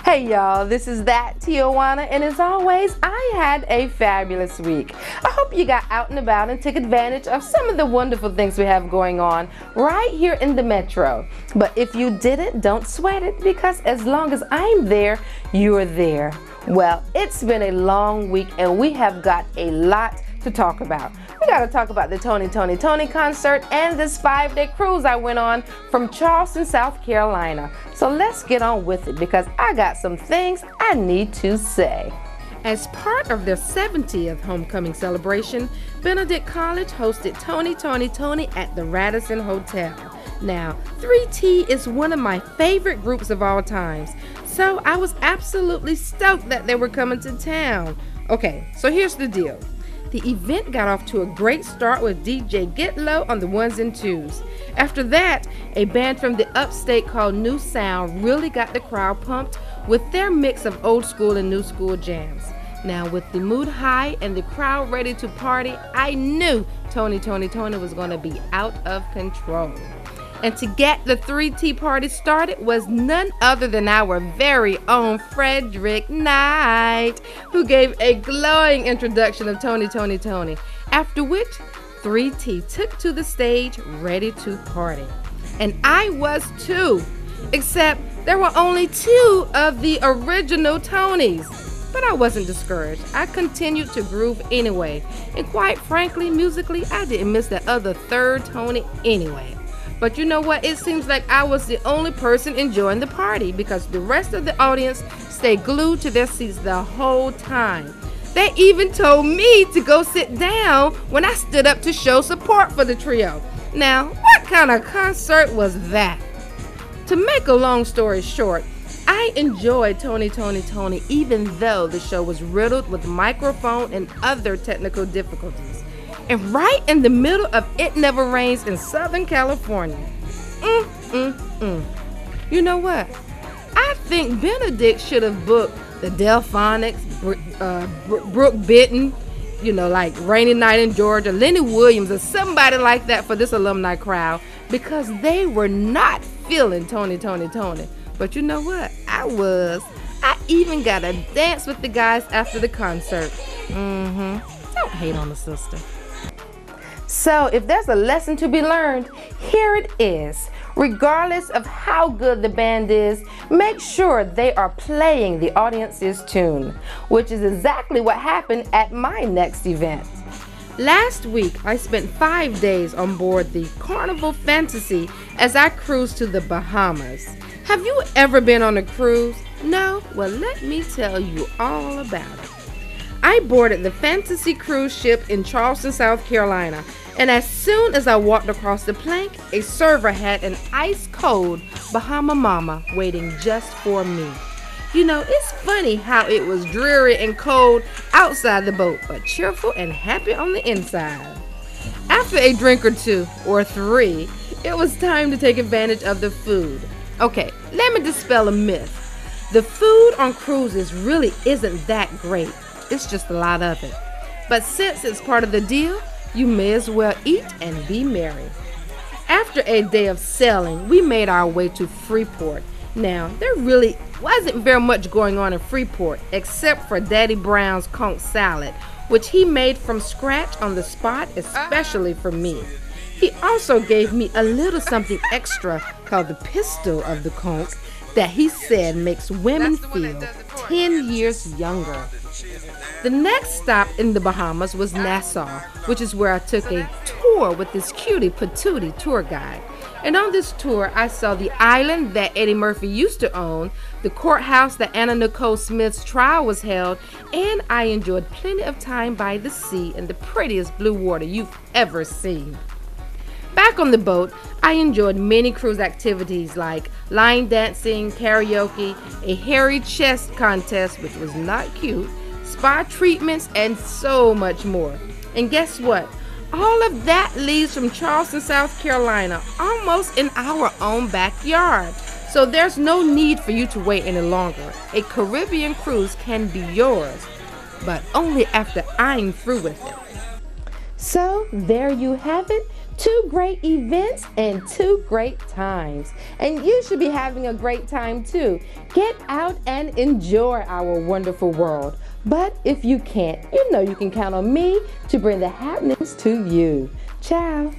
Hey y'all, this is that Teowonna, and as always, I had a fabulous week. I hope you got out and about and took advantage of some of the wonderful things we have going on right here in the metro. But if you didn't, don't sweat it, because as long as I'm there, you're there. Well, it's been a long week and we have got a lot to talk about. We got to talk about the Tony Toni Tone concert and this 5-day cruise I went on from Charleston, South Carolina. So let's get on with it, because I got some things I need to say. As part of their 70th homecoming celebration, Benedict College hosted Tony Toni Tone at the Radisson Hotel. Now, 3T is one of my favorite groups of all times, so I was absolutely stoked that they were coming to town. Okay, so here's the deal. The event got off to a great start with DJ Get Low on the ones and twos. After that, a band from the upstate called New Sound really got the crowd pumped with their mix of old school and new school jams. Now, with the mood high and the crowd ready to party, I knew Tony Toni Tone was going to be out of control. And to get the 3T party started was none other than our very own Frederick Knight, who gave a glowing introduction of Tony Toni Tone, after which 3T took to the stage ready to party. And I was too, except there were only 2 of the original Tonys. But I wasn't discouraged. I continued to groove anyway, and quite frankly, musically, I didn't miss the other third Tony anyway. But you know what? It seems like I was the only person enjoying the party, because the rest of the audience stayed glued to their seats the whole time. They even told me to go sit down when I stood up to show support for the trio. Now, what kind of concert was that? To make a long story short, I enjoyed Tony Toni Tone even though the show was riddled with microphone and other technical difficulties. And right in the middle of It Never Rains in Southern California. You know what? I think Benedict should have booked the Delphonics, Brooke Benton, like Rainy Night in Georgia, Lenny Williams, or somebody like that for this alumni crowd, because they were not feeling Tony Toni Tone. But you know what? I was. I even got to dance with the guys after the concert. Don't hate on the sister. So if there's a lesson to be learned, here it is. Regardless of how good the band is, make sure they are playing the audience's tune, which is exactly what happened at my next event. Last week, I spent 5 days on board the Carnival Fantasy as I cruised to the Bahamas. Have you ever been on a cruise? No? Well, let me tell you all about it. I boarded the Fantasy cruise ship in Charleston, South Carolina, and as soon as I walked across the plank, a server had an ice-cold Bahama Mama waiting just for me. It's funny how it was dreary and cold outside the boat, but cheerful and happy on the inside. After a drink or 2, or 3, it was time to take advantage of the food. Okay, let me dispel a myth. The food on cruises really isn't that great. It's just a lot of it. But since it's part of the deal, you may as well eat and be merry. After a day of sailing, we made our way to Freeport. Now, there really wasn't very much going on in Freeport except for Daddy Brown's conch salad, which he made from scratch on the spot especially for me. He also gave me a little something extra called the pistol of the conch that he said makes women feel 10 years younger. The next stop in the Bahamas was Nassau, which is where I took a tour with this cutie patootie tour guide. And on this tour, I saw the island that Eddie Murphy used to own, the courthouse that Anna Nicole Smith's trial was held, and I enjoyed plenty of time by the sea and the prettiest blue water you've ever seen. Back on the boat, I enjoyed many cruise activities like line dancing, karaoke, a hairy chest contest, which was not cute, spa treatments, and so much more. And guess what? All of that leaves from Charleston, South Carolina, almost in our own backyard. So there's no need for you to wait any longer. A Caribbean cruise can be yours, but only after I'm through with it. So there you have it. 2 great events and 2 great times. And you should be having a great time too. Get out and enjoy our wonderful world. But if you can't, you know you can count on me to bring the happenings to you. Ciao.